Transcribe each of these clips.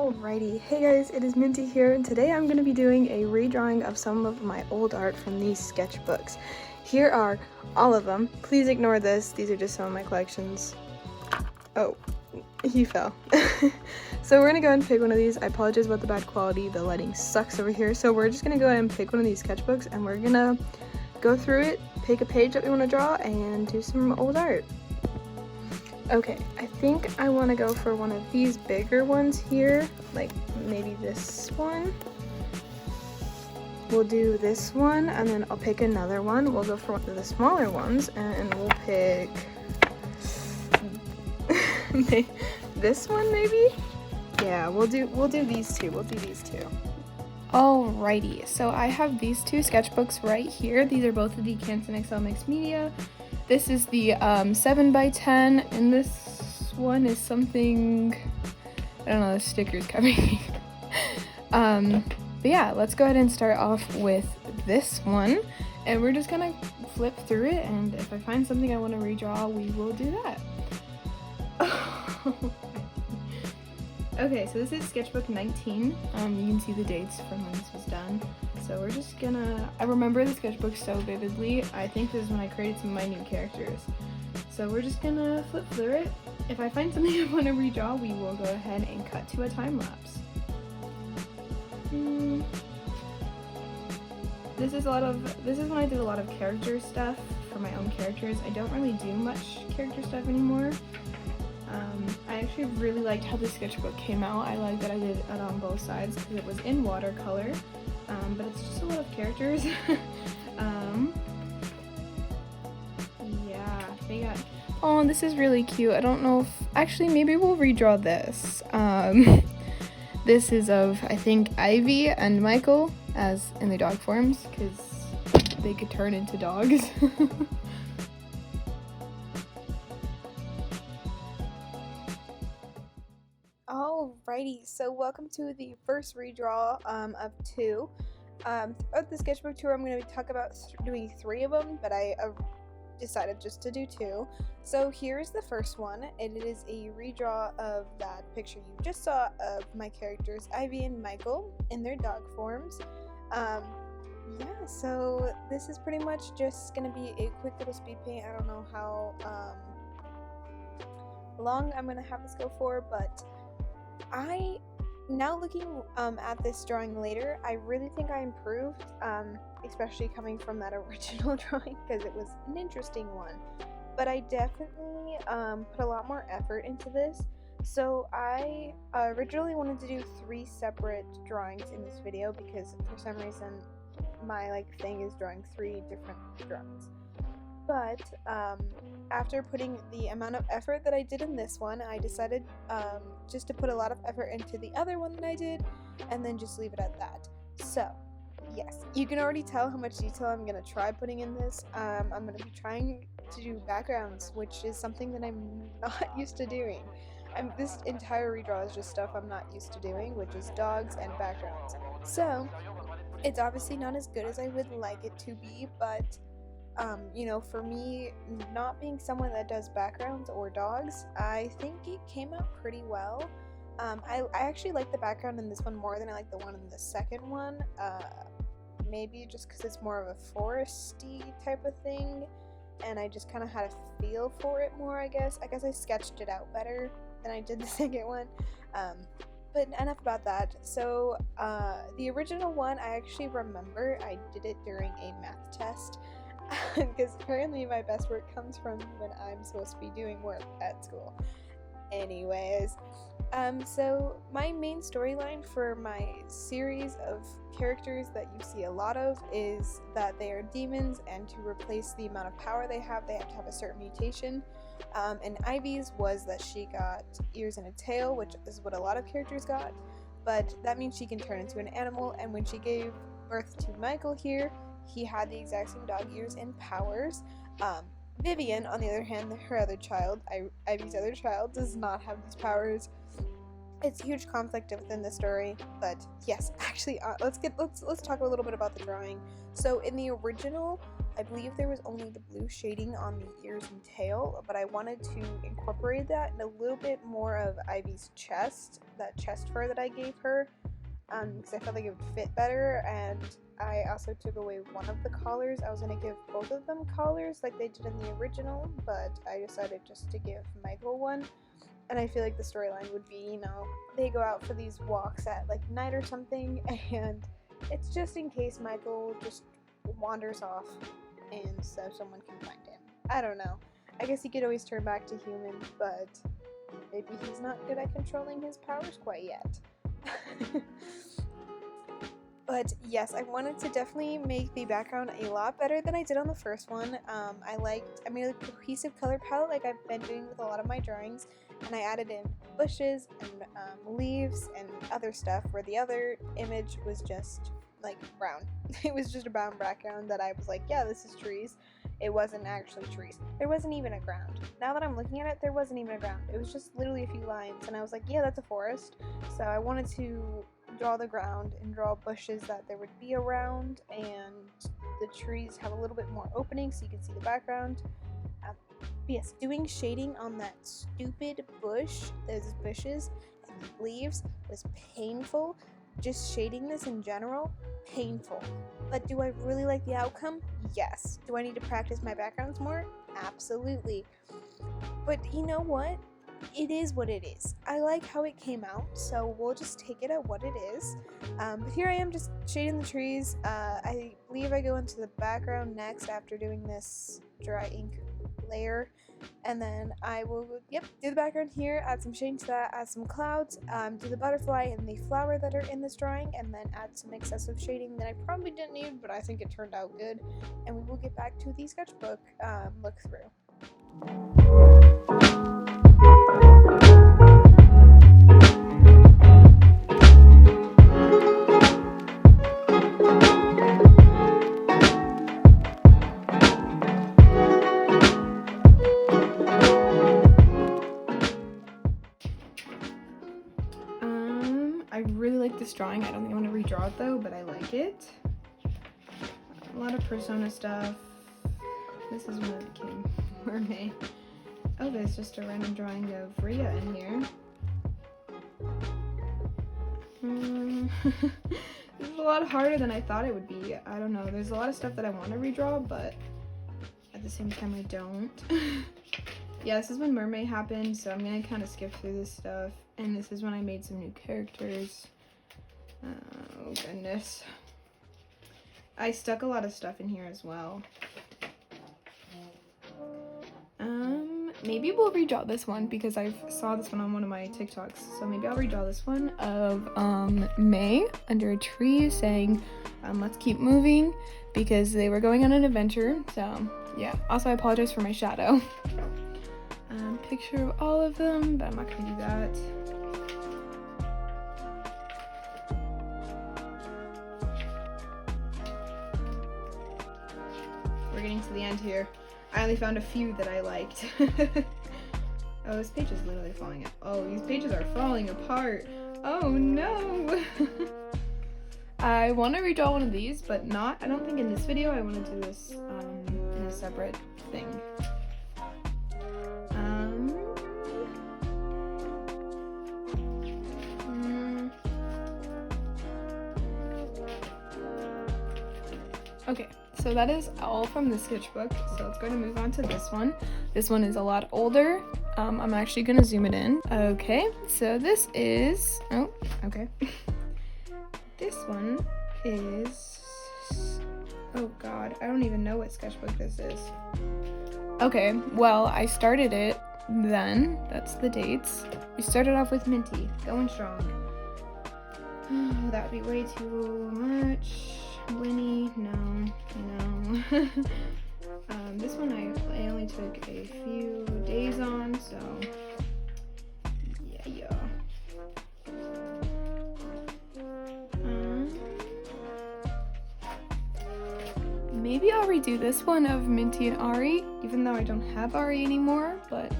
Alrighty, hey guys, it is Minty here, and today I'm going to be doing a redrawing of some of my old art from these sketchbooks. Here are all of them. Please ignore this, these are just some of my collections. Oh, he fell. So we're going to go ahead and pick one of these. I apologize about the bad quality, the lighting sucks over here. So we're just going to go ahead and pick one of these sketchbooks, and we're going to go through it, pick a page that we want to draw, and do some old art. Okay, I think I want to go for one of these bigger ones here, like maybe this one. We'll do this one, and then I'll pick another one. We'll go for one of the smaller ones, and we'll pick this one maybe? Yeah, we'll do these two. We'll do these two. Alrighty, so I have these two sketchbooks right here. These are both of the Canson XL Mixed Media. This is the 7x10, and this one is something, I don't know, the sticker's covering me. But yeah, let's go ahead and start off with this one, and we're just gonna flip through it, and if I find something I want to redraw, we will do that. Okay, so this is sketchbook 19. You can see the dates from when this was done. So we're just gonna, I remember the sketchbook so vividly. I think this is when I created some of my new characters. So we're just gonna flip through it. If I find something I want to redraw, we will go ahead and cut to a time lapse. This is when I did a lot of character stuff for my own characters. I don't really do much character stuff anymore. I actually really liked how the sketchbook came out. I like that I did it on both sides because it was in watercolor, but it's just a lot of characters. Yeah, they got, oh, this is really cute. I don't know if, actually maybe we'll redraw this. This is of, I think, Ivy and Michael as in the dog forms because they could turn into dogs. Alrighty, so welcome to the first redraw of two. Throughout the sketchbook tour, I'm going to talk about doing 3 of them, but I decided just to do 2. So here's the first one, and it is a redraw of that picture you just saw of my characters, Ivy and Michael, in their dog forms. Yeah, so this is pretty much just going to be a quick little speed paint. I don't know how long I'm going to have this go for, but now looking at this drawing later, I really think I improved, especially coming from that original drawing because it was an interesting one. But I definitely put a lot more effort into this. So I originally wanted to do 3 separate drawings in this video because for some reason my thing is drawing 3 different drawings. But after putting the amount of effort that I did in this one, I decided just to put a lot of effort into the other one that I did, and then just leave it at that. So, yes, you can already tell how much detail I'm going to try putting in this. I'm going to be trying to do backgrounds, which is something that I'm not used to doing. This entire redraw is just stuff I'm not used to doing, which is dogs and backgrounds. So, it's obviously not as good as I would like it to be, but you know, for me, not being someone that does backgrounds or dogs, I think it came out pretty well. I actually like the background in this one more than I like the one in the second one. Maybe just because it's more of a foresty type of thing, and I just kind of had a feel for it more, I guess. I guess I sketched it out better than I did the second one. But enough about that. So, the original one, I actually remember I did it during a math test. Because apparently my best work comes from when I'm supposed to be doing work at school. Anyways, so my main storyline for my series of characters that you see a lot of is that they are demons, and to replace the amount of power they have to have a certain mutation. And Ivy's was that she got ears and a tail, which is what a lot of characters got, but that means she can turn into an animal, and when she gave birth to Michael here, he had the exact same dog ears and powers. Vivian, on the other hand, her other child, Ivy's other child, does not have these powers. It's a huge conflict within the story, but yes, actually, let's talk a little bit about the drawing. So in the original, I believe there was only the blue shading on the ears and tail, but I wanted to incorporate that and a little bit more of Ivy's chest, that chest fur that I gave her, because I felt like it would fit better. And I also took away one of the collars. I was going to give both of them collars like they did in the original, but I decided just to give Michael one. And I feel like the storyline would be, you know, they go out for these walks at like night or something, and it's just in case Michael just wanders off and so someone can find him. I don't know. I guess he could always turn back to human, but maybe he's not good at controlling his powers quite yet. But yes, I wanted to definitely make the background a lot better than I did on the first one. I made a cohesive color palette like I've been doing with a lot of my drawings, and I added in bushes and leaves and other stuff, where the other image was just like brown. It was just a brown background that I was like, yeah, this is trees. It wasn't actually trees. There wasn't even a ground. Now that I'm looking at it, there wasn't even a ground. It was just literally a few lines, and I was like, yeah, that's a forest. So I wanted to draw the ground and draw bushes that there would be around, and the trees have a little bit more opening so you can see the background. Yes, doing shading on that stupid bush, those bushes and leaves, was painful. Just shading this in general, painful. But do I really like the outcome? Yes. Do I need to practice my backgrounds more? Absolutely. But you know what? It is what it is. I like how it came out, so we'll just take it at what it is. But here I am just shading the trees. I believe I go into the background next after doing this dry ink layer, and then I will do the background here, add some shading to that, add some clouds, do the butterfly and the flower that are in this drawing, and then add some excessive shading that I probably didn't need, but I think it turned out good. And we will get back to the sketchbook look through. I really like this drawing. I don't think I'm going to redraw it though, but I like it. A lot of persona stuff. This is when it became mermaid. Oh, there's just a random drawing of Rhea in here. This is a lot harder than I thought it would be. I don't know. There's a lot of stuff that I want to redraw, but at the same time I don't. Yeah, this is when Mermaid happened, so I'm going to kind of skip through this stuff. And this is when I made some new characters. Oh, goodness. I stuck a lot of stuff in here as well. Maybe we'll redraw this one because I saw this one on one of my TikToks. So maybe I'll redraw this one of May under a tree saying, let's keep moving, because they were going on an adventure. So yeah. Also, I apologize for my shadow. Picture of all of them, but I'm not gonna do that. We're getting to the end here. I only found a few that I liked. Oh, this page is literally falling out. Oh, these pages are falling apart. Oh no! I want to redraw one of these, but I don't think in this video. I want to do this in a separate thing. Okay, so that is all from the sketchbook. So let's go to move on to this one. This one is a lot older. I'm actually gonna zoom it in. Okay, so this is, oh, okay. This one is, oh God, I don't even know what sketchbook this is. Okay, well, I started it then. That's the dates. We started off with Minty, going strong. Oh, that would be way too much. Winnie, no. This one I only took a few days on, so yeah. Maybe I'll redo this one of Minty and Ari, even though I don't have Ari anymore, but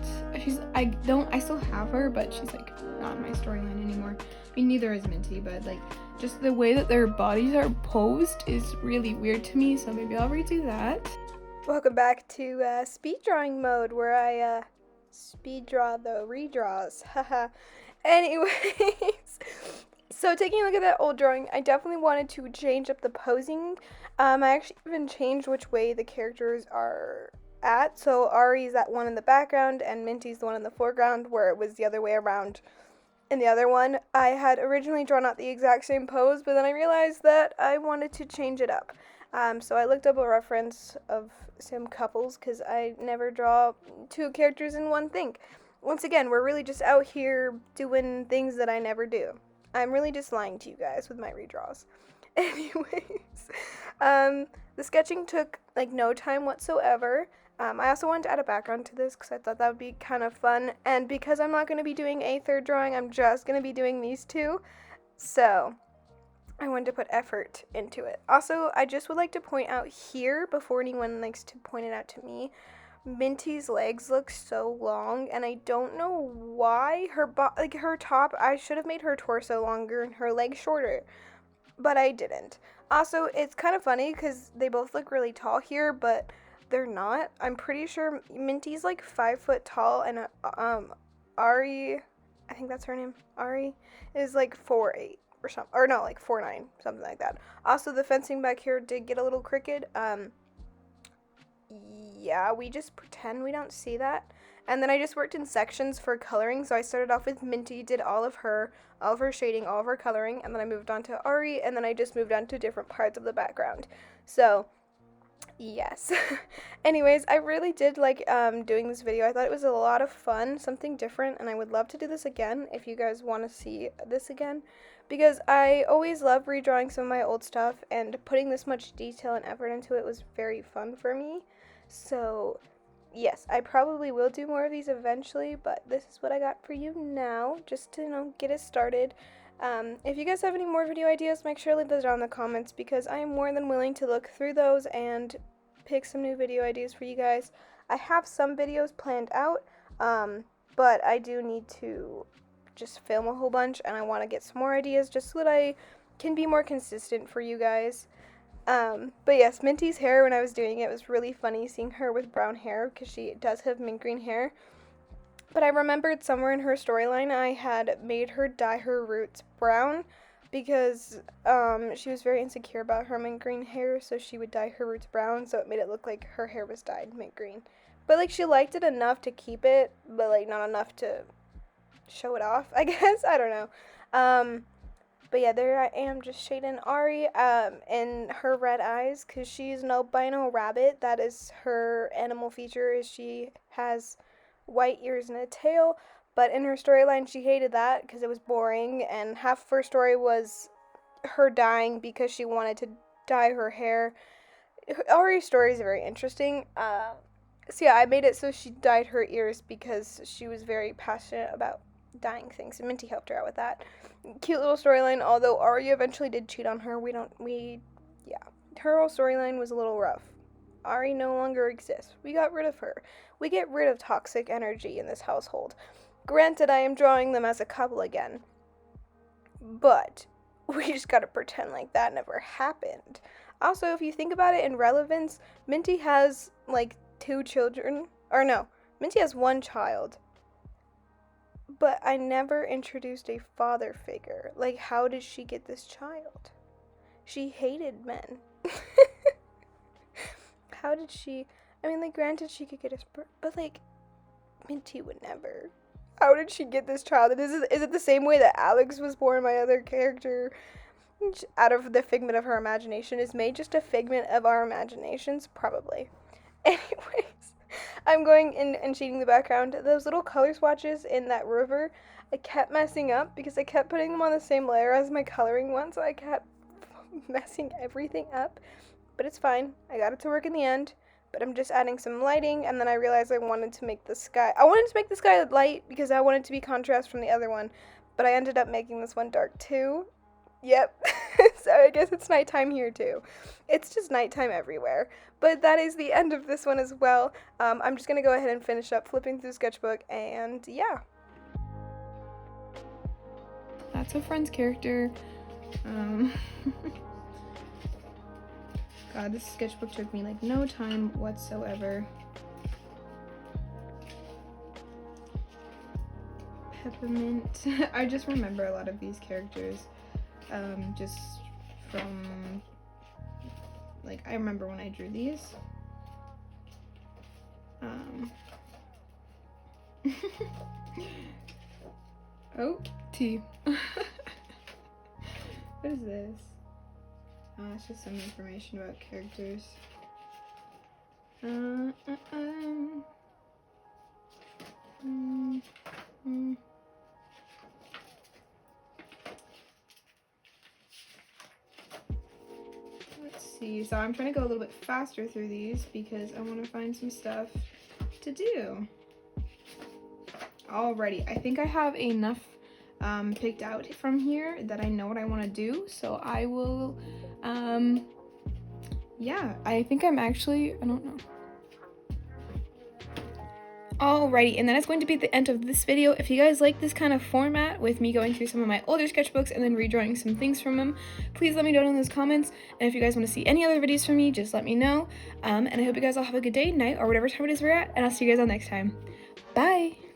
I still have her, but she's like not in my storyline anymore. I mean, neither is Minty, but like just the way that their bodies are posed is really weird to me, so maybe I'll redo that. Welcome back to speed drawing mode, where I speed draw the redraws. Haha. Anyways, so taking a look at that old drawing, I definitely wanted to change up the posing. I actually even changed which way the characters are at. So Ari's that one in the background, and Minty's the one in the foreground, where it was the other way around in the other one. I had originally drawn out the exact same pose, but then I realized that I wanted to change it up. So I looked up a reference of some couples, because I never draw two characters in one thing. Once again, we're really just out here doing things that I never do. I'm really just lying to you guys with my redraws. Anyways, the sketching took like no time whatsoever. I also wanted to add a background to this because I thought that would be kind of fun. And because I'm not going to be doing a third drawing, I'm just going to be doing these two. So I wanted to put effort into it. Also, I just would like to point out here, before anyone likes to point it out to me, Minty's legs look so long, and I don't know why. Her top, I should have made her torso longer and her legs shorter, but I didn't. Also, it's kind of funny because they both look really tall here, but they're not. I'm pretty sure Minty's like 5 foot tall, and Ari, I think that's her name, Ari, is like 4'8" or something, or no, like 4'9", something like that. Also, the fencing back here did get a little crooked. Yeah, we just pretend we don't see that. And then I just worked in sections for coloring. So I started off with Minty, did all of her shading, all of her coloring, and then I moved on to Ari, and then I just moved on to different parts of the background. So yes. Anyways, I really did like doing this video. I thought it was a lot of fun, something different, and I would love to do this again if you guys want to see this again, because I always love redrawing some of my old stuff, and putting this much detail and effort into it was very fun for me. So yes, I probably will do more of these eventually, but this is what I got for you now, just to, get it started. If you guys have any more video ideas, make sure to leave those down in the comments, because I am more than willing to look through those and pick some new video ideas for you guys. I have some videos planned out, but I do need to just film a whole bunch, and I want to get some more ideas just so that I can be more consistent for you guys. But yes, Minty's hair, when I was doing it, was really funny seeing her with brown hair, because she does have mint green hair. But I remembered somewhere in her storyline I had made her dye her roots brown, because she was very insecure about her mint green hair, so she would dye her roots brown, so it made it look like her hair was dyed mint green. But like, she liked it enough to keep it, but like not enough to show it off, I guess. I don't know. But yeah, there I am, just shading Ari in her red eyes, because she's an albino rabbit. That is her animal feature, is she has white ears and a tail. But in her storyline, she hated that because it was boring, and half of her story was her dying because she wanted to dye her hair. Ari's story is very interesting. So yeah, I made it so she dyed her ears because she was very passionate about dyeing things, and Minty helped her out with that. Cute little storyline, although Ari eventually did cheat on her. Yeah. Her whole storyline was a little rough. Ari no longer exists. We got rid of her. We get rid of toxic energy in this household. Granted, I am drawing them as a couple again, but we just gotta pretend like that never happened. Also, if you think about it in relevance, Minty has like 2 children. Or no, Minty has 1 child. But I never introduced a father figure. Like, how did she get this child? She hated men. How did she... I mean, like, granted, she could get a sperm, but, like, Minty would never. How did she get this child? Is it the same way that Alex was born, my other character, out of the figment of her imagination, is made just a figment of our imaginations? Probably. Anyways, I'm going in and shading the background. Those little color swatches in that river, I kept messing up because I kept putting them on the same layer as my coloring one, so I kept messing everything up. But it's fine. I got it to work in the end. But I'm just adding some lighting, and then I realized I wanted to make the sky light because I wanted to be contrast from the other one. But I ended up making this one dark too. Yep. So I guess it's nighttime here too. It's just nighttime everywhere. But that is the end of this one as well. I'm just going to go ahead and finish up flipping through the sketchbook, and yeah. That's a friend's character. God, this sketchbook took me like no time whatsoever. Peppermint. I just remember a lot of these characters just from, like, I remember when I drew these. Oh, tea. What is this? Oh, it's just some information about characters. Let's see. So I'm trying to go a little bit faster through these because I want to find some stuff to do. Alrighty, I think I have enough picked out from here that I know what I want to do, so I will yeah, I think I'm actually, I don't know. Alrighty, and that is going to be the end of this video. If you guys like this kind of format with me going through some of my older sketchbooks and then redrawing some things from them, please let me know in those comments. And if you guys want to see any other videos from me, just let me know. And I hope you guys all have a good day, night, or whatever time it is we're at, and I'll see you guys all next time. Bye!